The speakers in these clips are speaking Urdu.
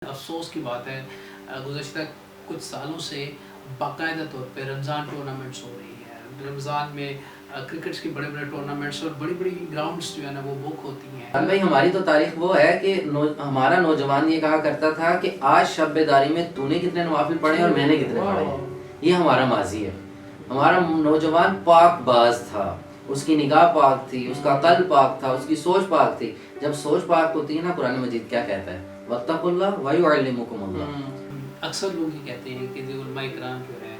افسوس کی بات ہے گزشتہ کچھ سالوں سے باقاعدہ طور پہ رمضان ٹورنامنٹس ہو رہی ہیں. رمضان میں کرکٹس کے بڑے بڑے ٹورنامنٹس اور بڑی بڑی گراؤنڈس جو ہے نا وہ بک ہوتی ہیں. بھائی ہماری تو تاریخ وہ ہے کہ ہمارا نوجوان یہ کہا کرتا تھا کہ آج شب بیداری میں تو نے کتنے نوافل پڑھے اور میں نے کتنے پڑھے. یہ ہمارا ماضی ہے. ہمارا نوجوان پاک باز تھا, اس کی نگاہ پاک تھی, اس کا قلب پاک تھا, اس کی سوچ پاک تھی. جب سوچ پاک ہوتی ہے نا, قرآن مجید کیا کہتا ہے, وَاتَّقُوا اللَّهَ وَيُعَلِّمُكُمُ اللَّهُ. اکثر لوگ یہ کہتے ہیں کہ علماء کرام جو ہے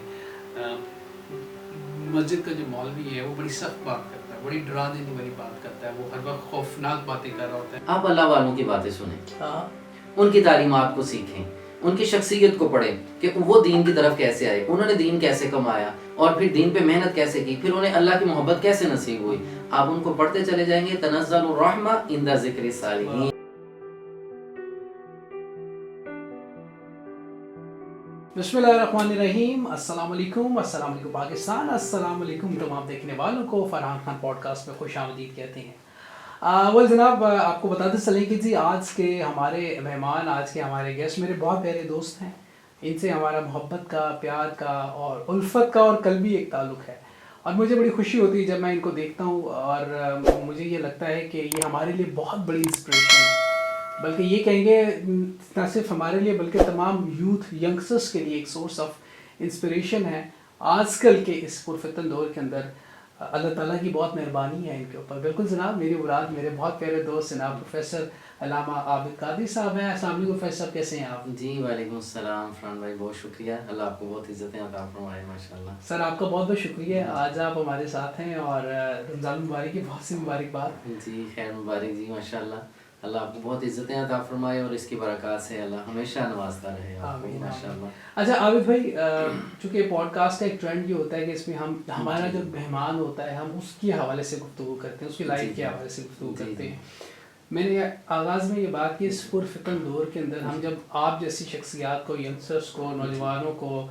مسجد کا جو مولوی ہے وہ بڑی سخت بات کرتا ہے, بڑی ڈرا دینے والی بات کرتا ہے, وہ ہر وقت خوفناک باتیں کر رہا ہوتا ہے. آپ اللہ والوں کی باتیں سنیں, ان کی تعلیمات کو سیکھیں, ان کی شخصیت کو پڑھیں کہ وہ دین کی طرف کیسے آئے, انہوں نے دین کیسے کمایا اور پھر دین پہ محنت کیسے کی, پھر انہیں اللہ کی محبت کیسے نصیب ہوئی. آپ ان کو پڑھتے چلے جائیں گے. تنزل الرحمہ عند ذکر الصالحین. بسم اللہ الرحمن الرحیم. السلام علیکم پاکستان, السلام علیکم تمام دیکھنے والوں کو. فرحان خان پوڈ کاسٹ میں خوش آمدید کہتے ہیں. وہ جناب آپ کو بتاتے چلیں کہ جی آج کے ہمارے مہمان, آج کے ہمارے گیسٹ میرے بہت پیارے دوست ہیں. ان سے ہمارا محبت کا, پیار کا اور الفت کا اور قلبی ایک تعلق ہے, اور مجھے بڑی خوشی ہوتی ہے جب میں ان کو دیکھتا ہوں, اور مجھے یہ لگتا ہے کہ یہ ہمارے لیے بہت بڑی انسپریشن ہے. بلکہ یہ کہیں گے نہ صرف ہمارے لیے بلکہ تمام یوتھ ینگسٹرس کے لیے ایک سورس آف انسپریشن ہے. آج کل کے اس پرفتن دور کے اندر اللہ تعالیٰ کی بہت مہربانی ہے ان کے اوپر. بالکل جناب, میری اولاد, میرے بہت پیارے دوست جناب پروفیسر علامہ عابد قادری صاحب ہیں. السلام علیکم پروفیسر صاحب, کیسے ہیں آپ؟ جی وعلیکم السلام فرحان بھائی, بہت شکریہ, اللہ آپ کو بہت عزتیں عطا فرمائے. ماشاءاللہ سر, آپ کا بہت بہت شکریہ, آج آپ ہمارے ساتھ ہیں, اور رمضان مبارک کی بہت سی مبارکباد. جی خیر مبارک جی, ماشاءاللہ اللہ آپ کو بہت عزتیں عطا فرمائے اور اس کی برکات سے اللہ ہمیشہ نوازتا رہے آپ کو. ماشاءاللہ. اچھا عابد بھائی, چونکہ پوڈ کاسٹ کا ایک ٹرینڈ یہ ہوتا ہے کہ اس میں ہم ہمارا جو مہمان ہوتا ہے ہم اس کے حوالے سے گفتگو کرتے ہیں, اس کی لائف کے حوالے سے گفتگو کرتے ہیں. میں نے آغاز میں یہ بات کی, اس پرفتن دور کے اندر ہم جب آپ جیسی شخصیات کو, ینگسٹرس کو, نوجوانوں کو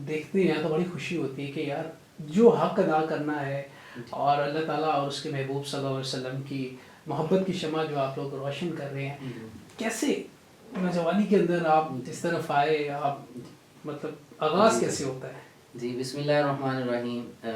دیکھتے ہیں تو بڑی خوشی ہوتی ہے کہ یار جو حق ادا کرنا ہے اور اللہ تعالیٰ اور اس کے محبوب صلی اللہ علیہ وسلم کی محبت کی شمع جو آپ لوگ روشن کر رہے ہیں, کیسے نوجوانی کے اندر آپ جس طرف آئے, آپ مطلب آغاز کیسے ہوتا ہے؟ جی بسم اللہ الرحمن الرحیم.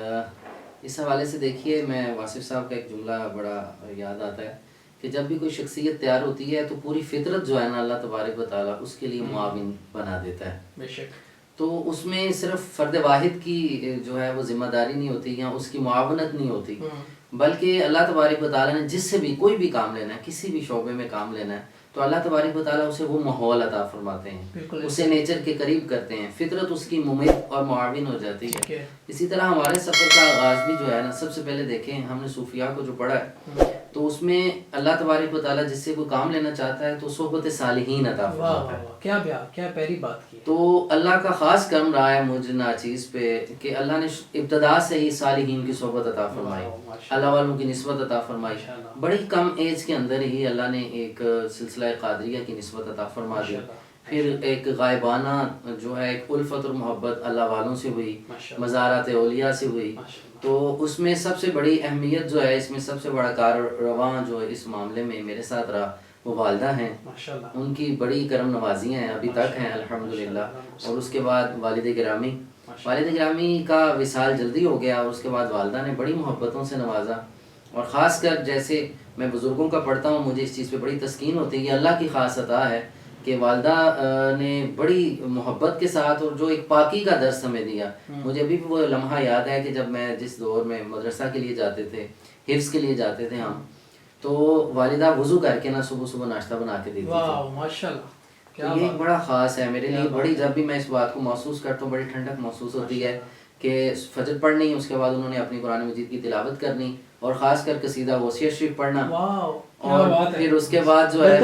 اس حوالے سے دیکھیے, میں واصف صاحب کا ایک جملہ بڑا یاد آتا ہے کہ جب بھی کوئی شخصیت تیار ہوتی ہے تو پوری فطرت جو ہے نا اللہ تبارک و تعالیٰ اس کے لیے معاون بنا دیتا ہے. بے شک. تو اس میں صرف فرد واحد کی جو ہے وہ ذمہ داری نہیں ہوتی یا اس کی معاونت نہیں ہوتی, بلکہ اللہ تبارک و تعالیٰ نے جس سے بھی کوئی بھی کام لینا ہے, کسی بھی شعبے میں کام لینا ہے, تو اللہ تبارک و تعالیٰ اسے وہ ماحول عطا فرماتے ہیں, اسے نیچر کے قریب کرتے ہیں, فطرت اس کی ممد اور معاون ہو جاتی ہے. اسی طرح ہمارے سفر کا آغاز بھی جو ہے نا, سب سے پہلے دیکھیں ہم نے صوفیاء کو جو پڑھا ہے تو اس میں اللہ تبارک و تعالیٰ جس سے کوئی کام لینا چاہتا ہے تو صحبت صالحین عطا فرماتا ہے. کیا پیاری بات کی. تو اللہ کا خاص کرم رہا ہے مجھ ناچیز پہ کہ اللہ نے ابتدا سے ہی صالحین کی صحبت عطا فرمائی, اللہ والوں کی نسبت عطا فرمائی. بڑی کم ایج کے اندر ہی اللہ نے ایک سلسلہ قادریہ کی نسبت عطا فرما دی. پھر ایک غائبانہ جو ہے ایک الفت اور محبت اللہ والوں سے ہوئی, مزارات اولیاء سے ہوئی. تو اس میں سب سے بڑی اہمیت جو ہے, اس میں سب سے بڑا کاررواں جو اس معاملے میں میرے ساتھ رہا وہ والدہ ہیں. ان کی بڑی کرم نوازیاں ہیں, ابھی تک ہیں الحمدللہ. اور اس کے بعد والد گرامی کا وصال جلدی ہو گیا, اور اس کے بعد والدہ نے بڑی محبتوں سے نوازا. اور خاص کر جیسے میں بزرگوں کا پڑھتا ہوں, مجھے اس چیز پہ بڑی تسکین ہوتی ہے. یہ اللہ کی خاص عطا ہے کہ والدہ نے بڑی محبت کے ساتھ اور جو ایک پاکی کا درس ہمیں دیا. مجھے ابھی بھی وہ لمحہ یاد ہے کہ جب میں جس دور میں مدرسہ کے لیے جاتے تھے, حفظ کے لیے جاتے تھے ہم, تو والدہ وضو کر کے نا صبح ناشتہ بنا کے دیتی تھی. تو یہ ایک بڑا خاص ہے میرے لیے. بڑی جب بھی میں اس بات کو محسوس کرتا ہوں بڑی ٹھنڈک محسوس ہوتی ہے کہ فجر پڑھنی, اس کے بعد انہوں نے اپنی قرآن مجید کی تلاوت کرنی, اور خاص کر قصیدہ غوثیہ شریف پڑھنا, اور پھر اس کے بعد جو ہے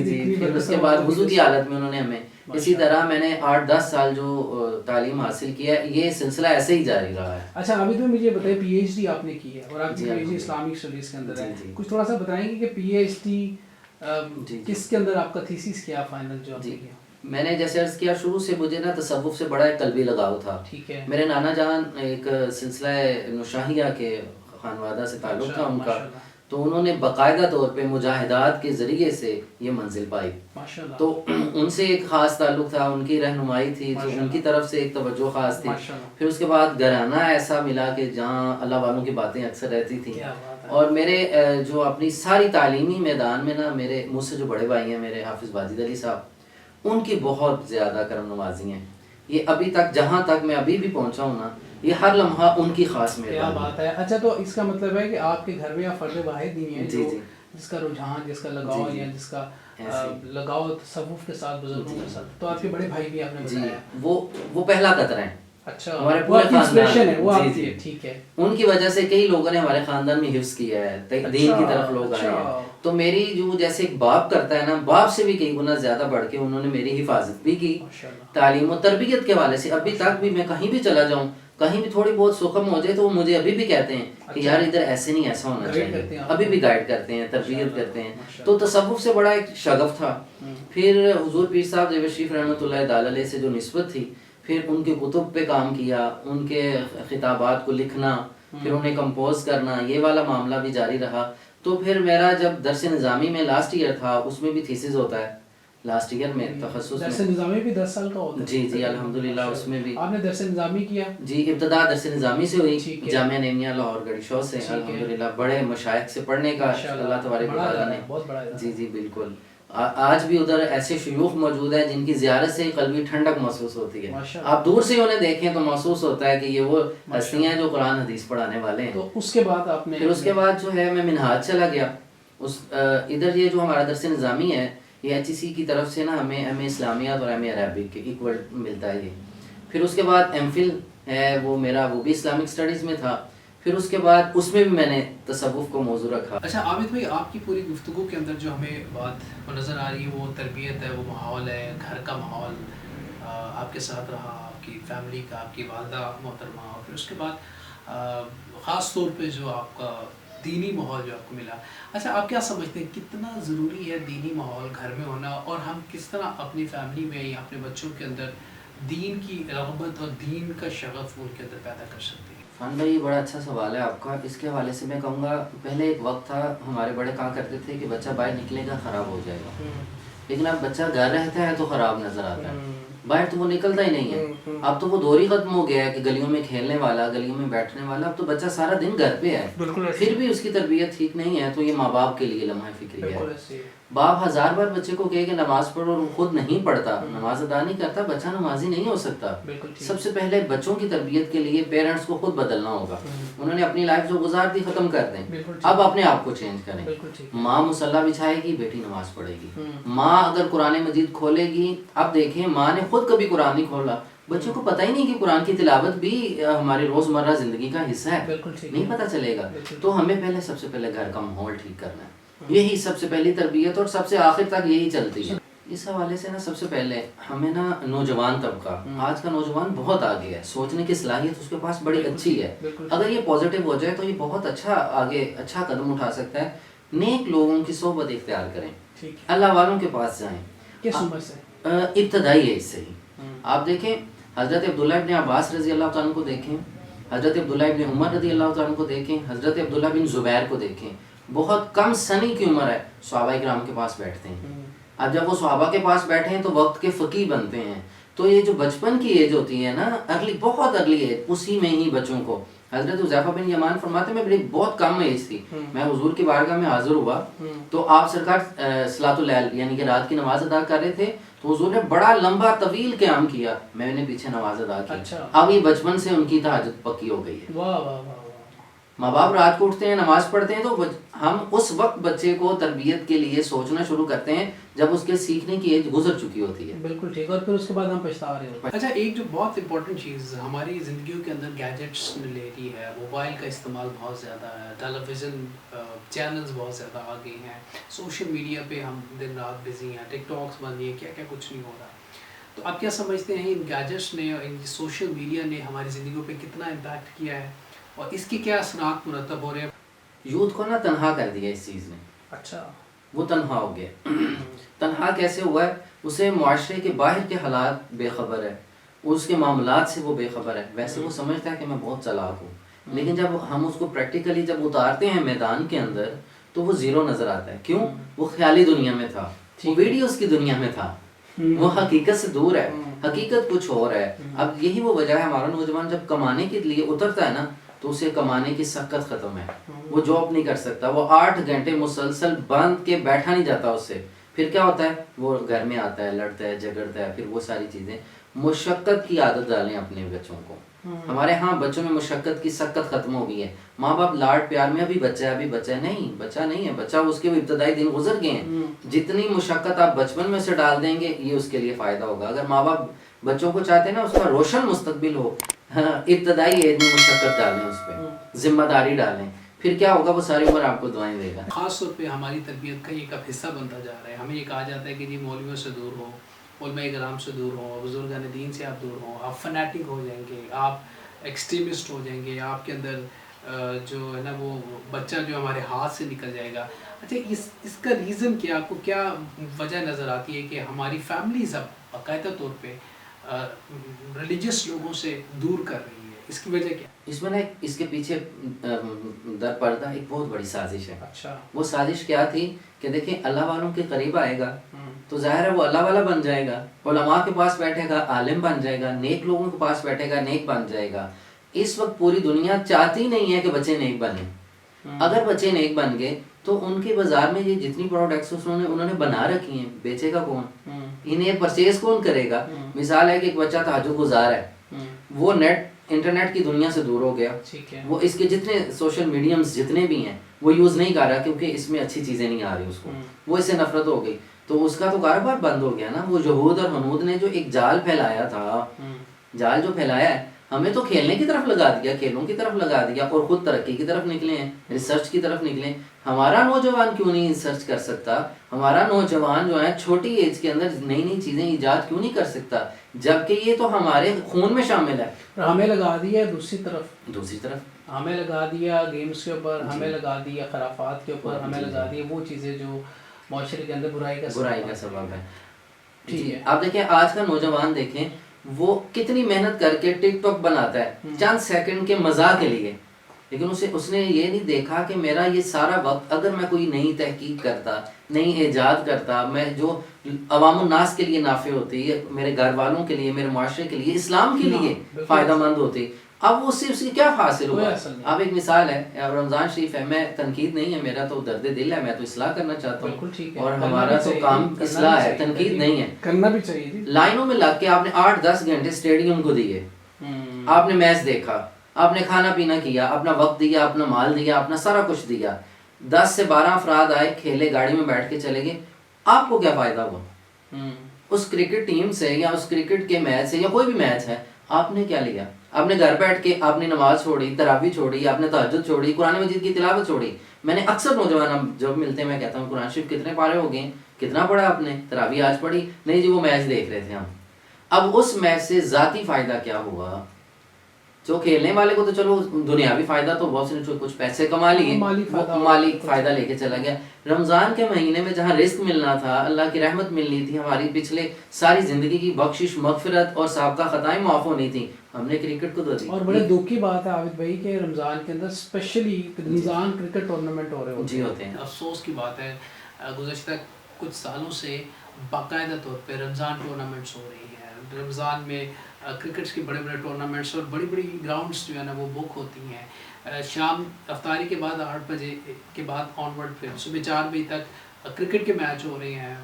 جی پھر اس کے بعد وضو کی حالت میں انہوں نے ہمیں, اسی طرح میں نے 8-10 سال جو تعلیم حاصل کیا ہے, یہ سلسلہ ایسے ہی جاری رہا ہے. اچھا ابھی تو مجھے بتائیں, پی ایچ ڈی آپ نے کی ہے اور آپ کی P H D Islamic studies کے اندر ہے, کچھ تھوڑا سا بتائیں گے کہ پی ایچ ڈی کس کے اندر آپ کا تھیسس کیا فائنل جو آپ نے کیا؟ میں نے جیسے عرض کیا, شروع سے مجھے نا تصوف سے بڑا ایک قلبی لگاؤ تھا. میرے نانا جان ایک سلسلہ نشاہیہ کے خانوادہ سے تعلق تھا ان کا, تو انہوں نے باقاعدہ طور پہ مجاہدات کے ذریعے سے یہ منزل پائی. ماشاءاللہ. تو ان سے ایک خاص تعلق تھا, ان کی رہنمائی تھی, تو ان کی طرف سے ایک توجہ خاص تھی. پھر اس کے بعد گھرانہ ایسا ملا کہ جہاں اللہ والوں کی باتیں اکثر رہتی تھیں. اور میرے جو اپنی ساری تعلیمی میدان میں نا, میرے مجھ سے جو بڑے بھائی ہیں میرے حافظ واجد علی صاحب, ان کی بہت زیادہ کرم نوازی ہیں. یہ ابھی تک جہاں تک میں ابھی بھی پہنچا ہوں نا, یہ ہر لمحہ ان کی خاص مہربانی. کیا بات ہے. اچھا تو اس کا مطلب ہے کہ آپ کے گھر میں یا فرد واحد نہیں ہے جو جس کا رجحان, جس کا لگاؤ یا جس کا لگاؤ تصوف کے ساتھ, بزرگوں کے ساتھ. تو آپ کے بڑے بھائی بھی آپ نے بتایا وہ پہلا قطرہ ہیں. اچھا, ہمارے پورے خاندان ہے وہ آپ کی. ٹھیک ہے. ان کی وجہ سے کئی لوگوں نے ہمارے خاندان میں حفظ کیا ہے, دین کی طرف لوگ آئے ہیں. تو میری جو جیسے ایک باپ کرتا ہے نا, باپ سے بھی کئی گنا زیادہ بڑھ کے انہوں نے میری حفاظت بھی کی, تعلیم و تربیت کے حوالے سے. ابھی تک بھی میں کہیں بھی چلا جاؤں, کہیں بھی تھوڑی بہت سخم ہو جائے تو وہ مجھے ابھی بھی کہتے ہیں کہ یار ادھر ایسے نہیں, ایسا ہونا چاہیے. ابھی بھی گائیڈ کرتے ہیں, تربیت کرتے ہیں. تو تصوف سے بڑا ایک شغف تھا. پھر حضور پیر صاحب زیور شریف رحمۃ اللہ تعالی علیہ سے جو نسبت تھی, پھر ان کے کتب پہ کام کیا, ان کے خطابات کو لکھنا, پھر انہیں کمپوز کرنا, یہ والا معاملہ بھی جاری رہا. تو پھر میرا جب درس نظامی میں لاسٹ ایئر تھا, اس میں بھی تھیسس ہوتا ہے لاسٹ ایئر میں, تخصص درس نظامی بھی 10 سال کا ہوتا ہے. جی الحمدللہ. اس میں بھی آپ نے درس نظامی کیا؟ جی, ابتدا درس نظامی سے ہوئی, جامعہ نعیمیہ لاہور گڑھی شو سے. الحمدللہ بڑے مشائخ سے پڑھنے کا اللہ تبارک و تعالیٰ نے. جی بالکل. آج بھی ادھر ایسے شیوخ موجود ہیں جن کی زیارت سے قلبی ٹھنڈک محسوس ہوتی ہے. آپ دور سے انہیں دیکھیں تو محسوس ہوتا ہے کہ یہ وہ ہستیاں جو قرآن حدیث پڑھانے والے ہیں. تو اس کے بعد آپ نے پھر اس کے بعد جو ہے میں منہاج چلا گیا. ادھر یہ جو ہمارا درس نظامی ہے, یہ ایچ ای سی کی طرف سے نا ہمیں ایم اے اسلامیات اور ایم اے عربک کے ایکول ملتا ہے یہ. پھر اس کے بعد ایم فل ہے وہ میرا, وہ بھی اسلامک اسٹڈیز میں تھا. پھر اس کے بعد اس میں بھی میں نے تصوف کو موضوع رکھا. اچھا عابد بھائی, آپ کی پوری گفتگو کے اندر جو ہمیں بات نظر آ رہی ہے وہ تربیت ہے, وہ ماحول ہے, گھر کا ماحول آپ کے ساتھ رہا, آپ کی فیملی کا, آپ کی والدہ محترمہ, اور پھر اس کے بعد خاص طور پہ جو آپ کا دینی ماحول جو آپ کو ملا. اچھا آپ کیا سمجھتے ہیں کتنا ضروری ہے دینی ماحول گھر میں ہونا, اور ہم کس طرح اپنی فیملی میں یا اپنے بچوں کے اندر دین کی رغبت اور دین کا شغف ان کے اندر پیدا کر سکتے ہیں؟ فان بھائی بڑا اچھا سوال ہے آپ کا. اس کے حوالے سے میں کہوں گا, پہلے ایک وقت تھا ہمارے بڑے کہا کرتے تھے کہ بچہ باہر نکلے گا خراب ہو جائے گا, لیکن اب بچہ گھر رہتا ہے تو خراب نظر آتا ہے, باہر تو وہ نکلتا ہی نہیں ہے. اب تو وہ دور ہی ختم ہو گیا ہے کہ گلیوں میں کھیلنے والا, گلیوں میں بیٹھنے والا. اب تو بچہ سارا دن گھر پہ ہے, پھر بھی اس کی تربیت ٹھیک نہیں ہے. تو یہ ماں باپ کے لیے لمحہ فکری ہے. باپ 1000 بار بچے کو کہے کہ نماز پڑھو اور وہ خود نہیں پڑھتا, نماز ادا نہیں کرتا, بچہ نمازی نہیں ہو سکتا. سب سے پہلے بچوں کی تربیت کے لیے پیرنٹس کو خود بدلنا ہوگا. انہوں نے اپنی لائف جو گزار دی ختم کر دیں, اب اپنے آپ کو چینج کریں. ماں مصلی بچھائے گی, بیٹی نماز پڑھے گی. ماں اگر قرآن مجید کھولے گی, اب دیکھیں ماں نے خود کبھی قرآن نہیں کھولا, بچوں کو پتہ ہی نہیں کہ قرآن کی تلاوت بھی ہماری روزمرہ زندگی کا حصہ ہے, نہیں پتہ چلے گا. تو ہمیں پہلے سب سے پہلے گھر کا ماحول ٹھیک کرنا ہے, یہی سب سے پہلی تربیت, اور سب سے آخر تک یہی چلتی ہے. اس حوالے سے نا سب سے پہلے ہمیں نا نوجوان طبقہ, آج کا نوجوان بہت آگے ہے, سوچنے کی صلاحیت اس کے پاس بڑی اچھی ہے. اگر یہ پازیٹیو ہو جائے تو یہ بہت اچھا آگے اچھا قدم اٹھا سکتا ہے. نیک لوگوں کی صحبت اختیار کریں, اللہ والوں کے پاس جائیں. کس عمر سے؟ ابتدائی ایج سے ہی. آپ دیکھیں حضرت عبداللہ ابن عباس رضی اللہ تعالیٰ کو دیکھیں, حضرت عبداللہ ابن عمر رضی اللہ تعالیٰ کو دیکھیں, حضرت عبداللہ بن زبیر کو دیکھیں. بہت کم سنی کی عمر ہے, صحابہ کرام کے پاس بیٹھتے ہیں. اب جب وہ صحابہ کے پاس بیٹھے ہیں تو وقت کے فقیہ بنتے ہیں. تو یہ جو بچپن کی ایج ہوتی ہے نا, ارلی, بہت ارلی ایج, اسی میں ہی بچوں کو, حضرت حذیفہ بن یمان فرماتے ہیں میں بہت کم ایج تھی, میں حضور کی بارگاہ میں حاضر ہوا تو آپ سرکار صلاۃ اللیل یعنی کہ رات کی نماز ادا کر رہے تھے, تو حضور نے بڑا لمبا طویل قیام کیا, میں نے پیچھے نماز ادا کی. اب یہ بچپن سے ان کی تہجد پکی ہو گئی ہے. ماں باپ رات کو اٹھتے ہیں, نماز پڑھتے ہیں, تو ہم اس وقت بچے کو تربیت کے لیے سوچنا شروع کرتے ہیں جب اس کے سیکھنے کی ایج گزر چکی ہوتی ہے. بالکل ٹھیک, اور پھر اس کے بعد ہم پچھتا رہے ہوتے ہیں. اچھا ایک جو بہت امپورٹنٹ چیز ہماری زندگیوں کے اندر گیجٹس نے لے لی ہے, موبائل کا استعمال بہت زیادہ ہے, ٹیلی ویژن چینلز بہت زیادہ آ گئی ہیں, سوشل میڈیا پہ ہم دن رات بزی ہیں, ٹک ٹاکس بن گئی ہیں, کیا کیا کچھ نہیں ہو رہا. تو آپ کیا سمجھتے ہیں ان گیجٹس نے اور ان سوشل میڈیا نے ہماری زندگیوں پہ کتنا امپیکٹ کیا ہے, اور اس کی کیا اثرات مرتب ہو رہے ہیں؟ یوتھ کو نا تنہا کر دیا اس چیز نے. اچھا, وہ تنہا ہو گیا. تنہا کیسے ہوا ہے؟ اسے معاشرے کے باہر کے حالات بے خبر ہے, اس کے معاملات سے وہ بے خبر ہے. ویسے وہ سمجھتا ہے کہ میں بہت چالاک ہوں, لیکن جب ہم اس کو پریکٹیکلی جب اتارتے ہیں میدان کے اندر تو وہ زیرو نظر آتا ہے. کیوں؟ وہ خیالی دنیا میں تھا, وہ ویڈیوز کی دنیا میں تھا, وہ حقیقت سے دور ہے, حقیقت کچھ اور ہے. اب یہی وہ وجہ ہے ہمارا نوجوان جب کمانے کے لیے اترتا ہے نا تو اسے کمانے کی سکت ختم ہے, وہ جاب نہیں کر سکتا, وہ 8 گھنٹے مسلسل بند کے بیٹھا نہیں جاتا اس سے. پھر کیا ہوتا ہے, وہ گھر میں آتا ہے, لڑتا ہے, جھگڑتا ہے, پھر وہ ساری چیزیں. مشقت کی عادت ڈالیں اپنے بچوں کو. ہمارے ہاں بچوں میں مشقت کی سکت ختم ہو گئی ہے. ماں باپ لاڈ پیار میں ابھی بچہ ہے, ابھی بچہ ہے, نہیں بچہ نہیں ہے, بچہ اس کے ابتدائی دن گزر گئے ہیں. جتنی مشقت آپ بچپن میں سے ڈال دیں گے یہ اس کے لیے فائدہ ہوگا. اگر ماں باپ بچوں کو چاہتے ہیں نا اس کا روشن مستقبل ہو, ابتدائی ایج میں مشقت ڈالیں, اس پہ ذمہ داری ڈالیں, پھر کیا ہوگا, وہ ساری عمر آپ کو دعائیں دے گا. خاص طور پہ ہماری تربیت کا ایک حصہ بنتا جا رہا ہے. ہمیں یہ کہا جاتا ہے کہ جی مولویوں سے دور ہو, علماء کرام سے دور ہو, بزرگان دین سے آپ دور ہوں, آپ فنیٹک ہو جائیں گے, آپ ایکسٹریمسٹ ہو جائیں گے, آپ کے اندر جو ہے نا وہ بچہ جو ہمارے ہاتھ سے نکل جائے گا. اچھا اس کا ریزن کیا, آپ کو کیا وجہ نظر آتی ہے کہ ہماری فیملیز اب باقاعدہ طور پہ ریلیجس لوگوں سے دور کر رہی ہے, اس کی وجہ کیا؟ اس میں نا اس کے پیچھے در پردہ ایک بہت بڑی سازش ہے. اچھا, وہ سازش کیا تھی کہ دیکھیں اللہ والوں کے قریب آئے گا تو ظاہر ہے وہ اللہ والا بن جائے گا, علماء کے پاس بیٹھے گا عالم بن جائے گا, نیک لوگوں کے پاس بیٹھے گا نیک بن جائے گا. اس وقت پوری دنیا چاہتی نہیں ہے کہ بچے نیک بنیں. اگر بچے نیک بن گئے تو ان کے بازار میں یہ جتنی پروڈکٹس انہوں نے بنا رکھی ہیں بیچے گا کون, انہیں پرچیز کون کرے گا. مثال ہے کہ ایک بچہ تہجد گزار ہے, وہ انٹرنیٹ کی دنیا سے دور ہو گیا, وہ اس کے جتنے سوشل میڈیمز جتنے بھی ہیں وہ یوز نہیں کر رہا کیونکہ اس میں اچھی چیزیں نہیں آ رہی اس کو, وہ اس سے نفرت ہو گئی, تو اس کا تو کاروبار بند ہو گیا نا. وہ یہود اور حنود نے جو ایک جال پھیلایا تھا, جال جو پھیلایا ہے, ہمیں تو کھیلنے کی طرف لگا دیا, کھیلوں کی طرف لگا دیا, اور خود ترقی کی طرف نکلے ہیں, ریسرچ کی طرف نکلے. ہمارا نوجوان کیوں نہیں ریسرچ کر سکتا, ہمارا نوجوان جو ہے چھوٹی ایج کے اندر نئی نئی چیزیں ایجاد کیوں نہیں کر سکتا, جبکہ یہ تو ہمارے خون میں شامل ہے. ہمیں لگا دیا دوسری طرف ہمیں لگا دیا گیمز کے اوپر, ہمیں لگا دیا خرافات کے اوپر, ہمیں لگا دیا وہ چیزیں جو معاشرے کے اندر برائی کا سبب ہے. ٹھیک ہے, آپ دیکھیں آج کا نوجوان دیکھیں وہ کتنی محنت کر کے ٹک ٹاک بناتا ہے چند سیکنڈ کے مزاح کے لیے, لیکن اس نے یہ نہیں دیکھا کہ میرا یہ سارا وقت اگر میں کوئی نئی تحقیق کرتا, نئی ایجاد کرتا, میں جو عوام الناس کے لیے نافع ہوتی, میرے گھر والوں کے لیے, میرے معاشرے کے لیے, اسلام کے لیے فائدہ مند ہوتی, اب اس سے کیا حاصل ہوا. اب ایک مثال ہے, رمضان شریف ہے, میں تنقید نہیں ہے, میرا تو درد دل ہے, میں تو اصلاح کرنا چاہتا ہوں, اور ہمارا تو کام اصلاح ہے, تنقید نہیں ہے, کرنا بھی چاہیے. لائنوں میں لگ کے آپ نے 8-10 گھنٹے اسٹیڈیم کو دیے, آپ نے میچ دیکھا, آپ نے کھانا پینا کیا, اپنا وقت دیا, اپنا مال دیا, اپنا سارا کچھ دیا, 10 سے 12 افراد آئے, کھیلے, گاڑی میں بیٹھ کے چلے گئے, آپ کو کیا فائدہ ہوا اس کرکٹ ٹیم سے, یا اس کرکٹ کے میچ سے, یا کوئی بھی میچ ہے, آپ نے کیا لیا؟ آپ نے گھر بیٹھ کے آپ نے نماز چھوڑی, تراویح چھوڑی, آپ نے تہجد چھوڑی, قرآن مجید کی تلاوت چھوڑی. میں نے اکثر نوجوان جب ملتے ہیں میں کہتا ہوں قرآن شریف کتنے پارے ہو گئے, کتنا پڑھا آپ نے, تراویح آج پڑھی نہیں جی, وہ میچ دیکھ رہے تھے ہم. اب اس میچ سے ذاتی فائدہ کیا ہوا؟ جو کھیلنے والے کو تو چلو دنیاوی فائدہ تو بہت سے کچھ پیسے کما لیے, مالی فائدہ لے کے چلا گیا. رمضان کے مہینے میں جہاں رزق ملنا تھا, اللہ کی رحمت ملنی تھی, ہماری پچھلے ساری زندگی کی بخشش, مغفرت اور سابقہ خطائیں معاف ہونی تھی, ہم نے کرکٹ کو دے دی. اور بڑے دکھ کی بات ہے عابد بھائی کہ رمضان کے اندر اسپیشلی رمضان کرکٹ ٹورنامنٹ ہو رہے ہوتے ہیں. افسوس کی بات ہے گزشتہ کچھ سالوں سے باقاعدہ طور پہ رمضان ٹورنامنٹس ہو رہی ہیں. رمضان میں کرکٹس کے بڑے بڑے ٹورنامنٹس اور بڑی بڑی گراؤنڈس جو ہے نا وہ بک ہوتی ہیں. شام افطاری کے بعد 8 بجے کے بعد آن ورڈ پھر صبح 4 بجے تک کرکٹ کے میچ ہو رہے ہیں,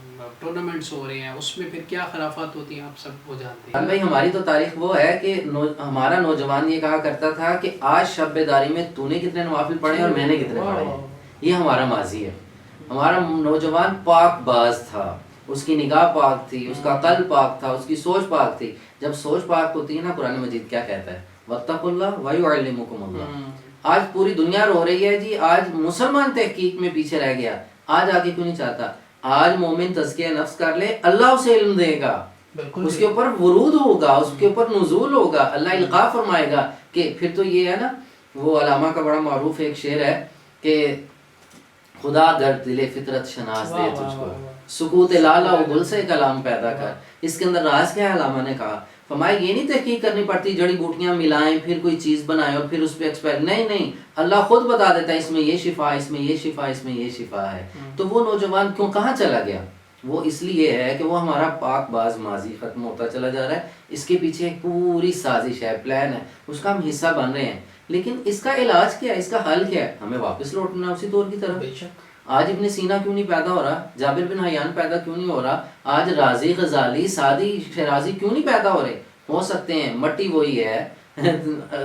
ٹورنامنٹس ہو رہے ہیں. اس میں پھر کیا خرافات ہوتی ہیں آپ سب وہ جانتے ہیں. بھائی ہماری تو تاریخ وہ ہے کہ ہمارا نوجوان یہ کہا کرتا تھا کہ آج شب بیداری میں تو نے کتنے نوافل پڑھے اور میں نے کتنے پڑھے ہیں. یہ ہمارا ماضی ہے. ہمارا نوجوان پاک باز تھا, اس کی نگاہ پاک تھی, اس کا قلب پاک تھا, اس کی سوچ پاک تھی. جب سوچ پاک ہوتی ہے نا, قرآن مجید کیا کہتا ہے, وَاتَّقُوا اللَّهَ وَيُعَلِّمُكُمُ اللَّهُ. آج پوری دنیا رو رہی ہے جی, آج مسلمان تحقیق میں پیچھے رہ گیا, آج آگے کیوں نہیں چاہتا. آج مومن تزکیہ نفس کر لے, اللہ اسے علم دے گا, اس کے اوپر ورود ہوگا, اس کے اوپر نزول ہوگا, اللہ القاء فرمائے گا. کہ پھر تو یہ ہے نا, وہ علامہ کا بڑا معروف ایک شعر ہے کہ خدا در دل فطرت شناس دے تجھ کو, سکوت لالا و گل سے کلام پیدا کر. اس کے اندر راز کیا ہے, علامہ نے کہا فرمایا یہ نہیں تحقیق کرنی پڑتی جڑی بوٹیاں ملائیں پھر کوئی چیز بنائیں اور پھر اس پہ ایکسپائر، نہیں، اللہ خود بتا دیتا ہے اس میں یہ شفا، اس میں یہ شفا، اس میں یہ شفا ہے۔ تو وہ نوجوان کیوں کہاں چلا گیا؟ وہ اس لیے ہے کہ وہ ہمارا پاک باز ماضی ختم ہوتا چلا جا رہا ہے، اس کے پیچھے ایک پوری سازش ہے، پلان ہے، اس کا ہم حصہ بن رہے ہیں۔ لیکن اس کا علاج کیا ہے، اس کا حل کیا ہے؟ ہمیں واپس لوٹنا ہے اسی دور کی طرف۔ آج ابن سینا کیوں نہیں پیدا ہو رہا؟ جابر بن حیان پیدا کیوں نہیں ہو رہا؟ آج رازی، غزالی، سعدی، شیرازی کیوں نہیں پیدا ہو رہے؟ ہو سکتے ہیں، مٹی وہی ہے،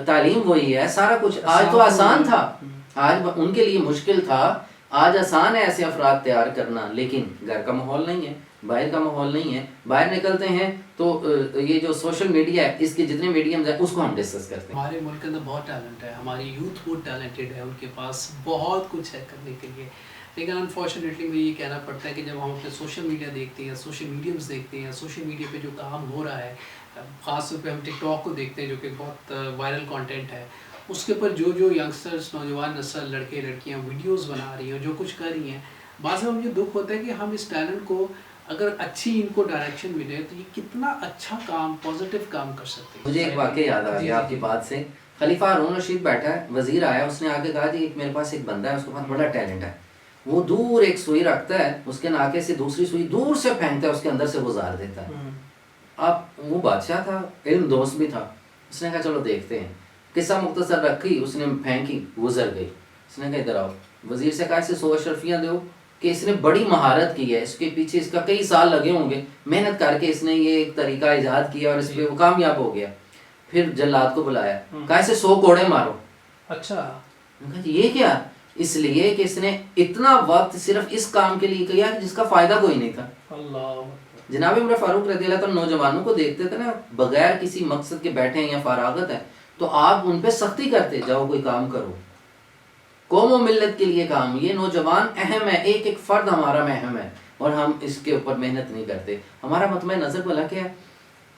تعلیم وہی ہے، سارا کچھ۔ آج تو آسان تھا، آج ان کے لیے مشکل تھا، آج آسان ہے ایسے افراد تیار کرنا، لیکن گھر کا ماحول نہیں ہے، باہر کا ماحول نہیں ہے۔ باہر نکلتے ہیں تو یہ جو سوشل میڈیا ہے، اس کے جتنے میڈیمز ہیں اس کو ہم ڈسکس کرتے ہیں۔ ہمارے ملک کے اندر بہت ٹیلنٹ ہے، ہماری یوتھ بہت ٹیلنٹڈ ہے، ان کے پاس بہت کچھ ہے کرنے کے لیے، لیکن انفارچونیٹلی مجھے یہ کہنا پڑتا ہے کہ جب ہم اپنے سوشل میڈیا دیکھتے ہیں، سوشل میڈیمز دیکھتے ہیں، سوشل میڈیا پہ جو کام ہو رہا ہے، خاص طور پہ ہم ٹک ٹاک کو دیکھتے ہیں جو کہ بہت وائرل کانٹینٹ ہے، اس کے اوپر جو ینگسٹرس، نوجوان نسل، لڑکے لڑکیاں ویڈیوز بنا رہی ہیں، جو کچھ کر رہی ہیں، بعض میں مجھے دکھ ہوتا ہے کہ ہم اس ٹیلنٹ کو اگر اچھی ان کو ڈائریکشن ملے تو یہ کتنا اچھا کام، پازیٹیو کام کر سکتے ہیں۔ مجھے ایک واقعہ یاد آ گیا آپ کی بات سے۔ خلیفہ ہارون رشید بیٹھا ہے، وزیر آیا، اس نے آگے کہا جی میرے پاس ایک بندہ ہے، اس کے پاس بڑا ٹیلنٹ ہے، وہ دور ایک سوئی رکھتا ہے، اس کے ناکے سے دوسری سوئی دور سے پھینکتا ہے، اس کے اندر سے گزار دیتا ہے۔ اب وہ بادشاہ تھا، علم دوست بھی تھا، اس نے کہا چلو دیکھتے ہیں۔ قصہ مختصر رکھی، اس نے پھینکی، گزر گئی۔ اس نے کہا ادھر آؤ، وزیر سے کہا اسے 100 اشرفیاں دو کہ اس نے بڑی مہارت کی ہے، اس کے پیچھے اس کا کئی سال لگے ہوں گے، محنت کر کے اس نے یہ ایک طریقہ ایجاد کیا اور اس پہ وہ کامیاب ہو گیا۔ پھر جلاد کو بلایا، کہا اسے 100 کوڑے مارو۔ اچھا، یہ کیا؟ اس لیے کہ اس نے اتنا وقت صرف اس کام کے لیے کیا جس کا فائدہ کوئی نہیں تھا۔ اللہ جناب عمر فاروق رضی اللہ تعالیٰ نوجوانوں کو دیکھتے تھے نا، بغیر کسی مقصد کے بیٹھے ہیں یا فراغت ہے تو آپ ان پہ سختی کرتے، جاؤ کوئی کام کرو، قوم و ملت کے لیے کام۔ یہ نوجوان اہم ہے، ایک ایک فرد ہمارا میں اہم ہے، اور ہم اس کے اوپر محنت نہیں کرتے۔ ہمارا مطمع نظر بھلا کیا ہے؟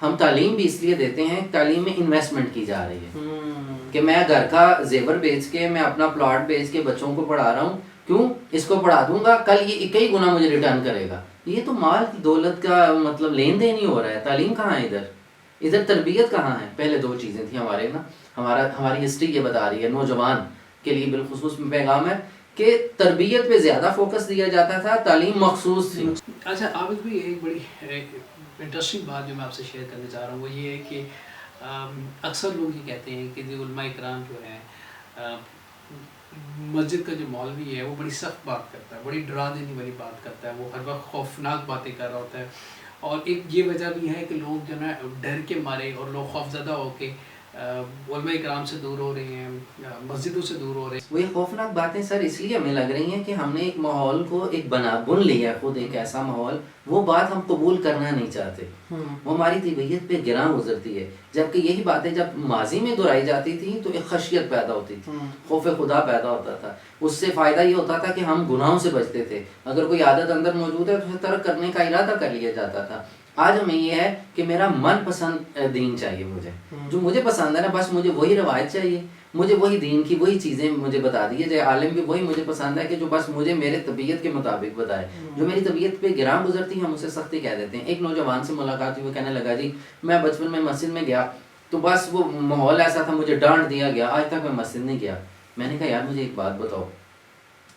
ہم تعلیم بھی اس لیے دیتے ہیں، تعلیم میں انویسٹمنٹ کی جا رہی ہے کہ میں گھر کا زیور بیچ کے، میں اپنا پلاٹ بیچ کے بچوں کو پڑھا رہا ہوں، کیوں؟ اس کو پڑھا دوں گا، کل یہ کئی گنا مجھے ریٹرن کرے گا۔ یہ تو مال کی دولت کا مطلب لین دین ہی ہو رہا ہے۔ تعلیم کہاں ہے ادھر تربیت کہاں ہے؟ پہلے 2 چیزیں تھیں ہمارے نا، ہماری ہسٹری یہ بتا رہی ہے، نوجوان کے لیے بالخصوص میں پیغام ہے کہ تربیت پہ زیادہ فوکس دیا جاتا تھا، تعلیم مخصوص تھی۔ اچھا عابد بھائی، ایک بڑی انٹرسٹنگ بات جو میں آپ سے شیئر کرنا چاہ رہا ہوں وہ یہ ہے کہ اکثر لوگ یہ کہتے ہیں کہ علماء کرام جو ہیں، مسجد کا جو مولوی ہے وہ بڑی سخت بات کرتا ہے، بڑی ڈرا دینے والی بات کرتا ہے، وہ ہر وقت خوفناک باتیں کر رہا ہوتا ہے، اور ایک یہ وجہ بھی ہے کہ لوگ جو ہے ڈر کے مارے اور لوگ خوفزدہ ہو کے علماء کرام سے دور ہو رہے ہیں، مسجدوں سے دور ہو رہے ہیں۔ وہ یہ خوفناک باتیں سر اس لیے ہمیں لگ رہی ہیں کہ ہم نے ایک ماحول کو ایک بن لیا ہے، خود ایک ایسا ماحول، وہ بات ہم قبول کرنا نہیں چاہتے، وہ ہماری طبیعت پہ گراں گزرتی ہے۔ جبکہ یہی باتیں جب ماضی میں دہرائی جاتی تھی تو ایک خشیت پیدا ہوتی تھی، خوف خدا پیدا ہوتا تھا، اس سے فائدہ یہ ہوتا تھا کہ ہم گناہوں سے بچتے تھے۔ اگر کوئی عادت اندر موجود ہے تو اسے ترک کرنے کا ارادہ کر لیا جاتا تھا۔ آج ہمیں یہ ہے کہ میرا من پسند دین چاہیے، مجھے جو مجھے پسند ہے نا، بس مجھے وہی روایت چاہیے، مجھے وہی دین کی وہی چیزیں مجھے بتا دیے جائے۔ عالم بھی وہی مجھے پسند ہے کہ جو بس مجھے میرے طبیعت کے مطابق بتائے، جو میری طبیعت پہ گراں گزرتی ہے ہم اسے سختی کہہ دیتے ہیں۔ ایک نوجوان سے ملاقات ہوئی، وہ کہنے لگا جی میں بچپن میں مسجد میں گیا تو بس وہ ماحول ایسا تھا، مجھے ڈانٹ دیا گیا، آج تک میں مسجد نہیں گیا۔ میں نے کہا یار مجھے ایک بات بتاؤ،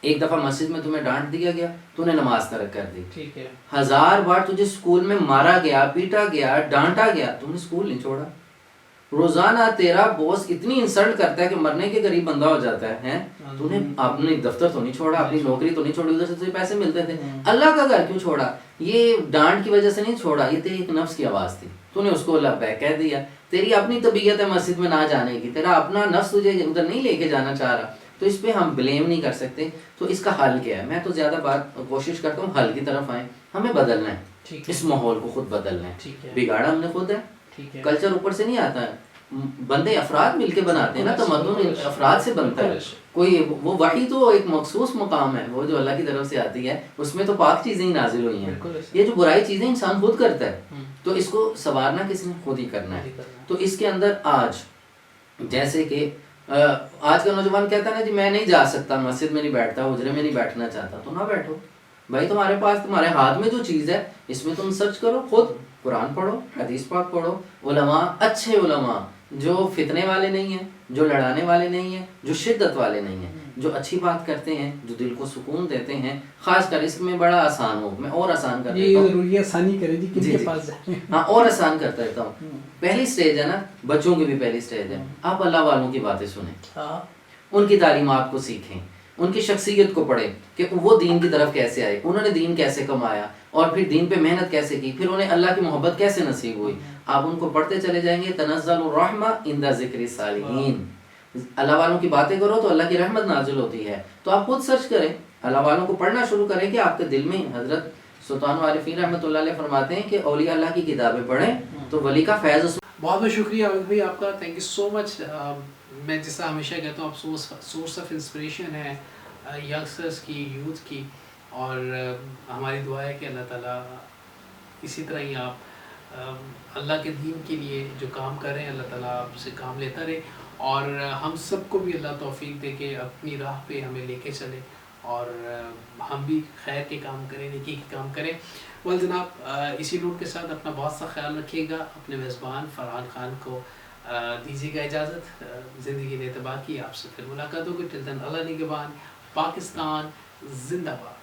ایک دفعہ مسجد میں تمہیں ڈانٹ دیا گیا، تو نے نماز ترک کر دی، ٹھیک ہے، 1000 بار تجھے اسکول میں مارا گیا، پیٹا گیا، ڈانٹا گیا، تم نے اسکول نہیں چھوڑا۔ روزانہ تیرا باس اتنی انسلٹ کرتا ہے کہ مرنے کے قریب بندہ ہو جاتا ہے، تو نے اپنی دفتر تو نہیں چھوڑا، اپنی نوکری تو نہیں چھوڑی، ادھر سے تجھے پیسے ملتے تھے، اللہ کا گھر کیوں چھوڑا؟ یہ ڈانٹ کی وجہ سے نہیں چھوڑا، یہ تیری ایک نفس کی آواز تھی، تو نے اس کو لبیک کہہ دیا۔ تیری اپنی طبیعت ہے مسجد میں نہ جانے کی، تیرا اپنا نفس تجھے ادھر نہیں لے کے جانا چاہ رہا، تو اس پہ ہم بلیم نہیں کر سکتے۔ تو اس کا حل کیا ہے؟ میں تو زیادہ کوشش کرتا ہوں حل کی طرف آئیں، ہمیں بدلنا ہے، اس ماحول کو خود بدلنا ہے، بگاڑا ہم نے خود ہے، کلچر اوپر سے نہیں آتا ہے، بندے افراد مل کے بناتے ہیں نا، تمدن افراد سے بنتا ہے۔ کوئی وہ وحی تو ایک مخصوص مقام ہے، وہ جو اللہ کی طرف سے آتی ہے، اس میں تو پاک چیزیں ہی نازل ہوئی ہیں، یہ جو برائی چیزیں انسان خود کرتا ہے، تو اس کو سنوارنا کس نے؟ خود ہی کرنا ہے۔ تو اس کے اندر آج جیسے کہ آج کا نوجوان کہتا ہے نا جی میں نہیں جا سکتا، مسجد میں نہیں بیٹھتا، حجرے میں نہیں بیٹھنا چاہتا، تو نہ بیٹھو، بھائی تمہارے پاس تمہارے ہاتھ میں جو چیز ہے اس میں تم سرچ کرو، خود قرآن پڑھو، حدیث پاک پڑھو، علماء اچھے علماء جو فتنے والے نہیں ہیں، جو لڑانے والے نہیں ہیں، جو شدت والے نہیں ہیں، جو اچھی بات کرتے ہیں، جو دل کو سکون دیتے ہیں، خاص کر اس میں بڑا آسان ہو، میں اور آسان کر دیتا ہوں، ضروری آسانی کرے جی کن کے پاس جائیں. ہاں اور آسان کر دیتا ہوں. پہلی سٹیج ہے نا، بچوں کی بھی پہلی سٹیج ہے، آپ اللہ والوں کی باتیں سنیں، ان کی تعلیمات کو سیکھیں، ان کی شخصیت کو پڑھیں کہ وہ دین کی طرف کیسے آئے، انہوں نے دین کیسے کمایا، اور پھر دین پہ محنت کیسے کی، پھر انہیں اللہ کی محبت کیسے نصیب ہوئی. آپ ان کو پڑھتے چلے جائیں گے. تنزل الرحمہ عند ذکر الصالحین، اللہ والوں کی باتیں کرو تو اللہ کی رحمت نازل ہوتی ہے. تو آپ خود سرچ کریں، اللہ والوں کو پڑھنا شروع کریں کہ آپ کے دل میں، حضرت سلطان عارفین رحمۃ اللہ علیہ فرماتے ہیں کہ اولیاء اللہ کی کتابیں پڑھیں تو ولی کا فیض. بہت بہت شکریہ عابد بھائی آپ کا، تھینک یو سو مچ. میں جیسا ہمیشہ کہتا ہوں آپ سورس آف انسپریشن ہے ینگسٹرس کی، یوتھ کی، اور ہماری دعا ہے کہ اللہ تعالیٰ اسی طرح ہی آپ اللہ کے دین کے لیے جو کام کر رہے ہیں اللہ تعالیٰ آپ سے کام لیتا رہے، اور ہم سب کو بھی اللہ توفیق دے کے اپنی راہ پہ ہمیں لے کے چلے، اور ہم بھی خیر کے کام کریں، نیکی کے کام کریں. جناب اسی نوٹ کے ساتھ اپنا بہت سا خیال رکھیے گا. اپنے میزبان فرحان خان کو دیجیے گا اجازت. زندگی نے تباہ کی، آپ سے پھر ملاقات ہوگی. ٹل دین اللہ نگہبان. پاکستان زندہ باد.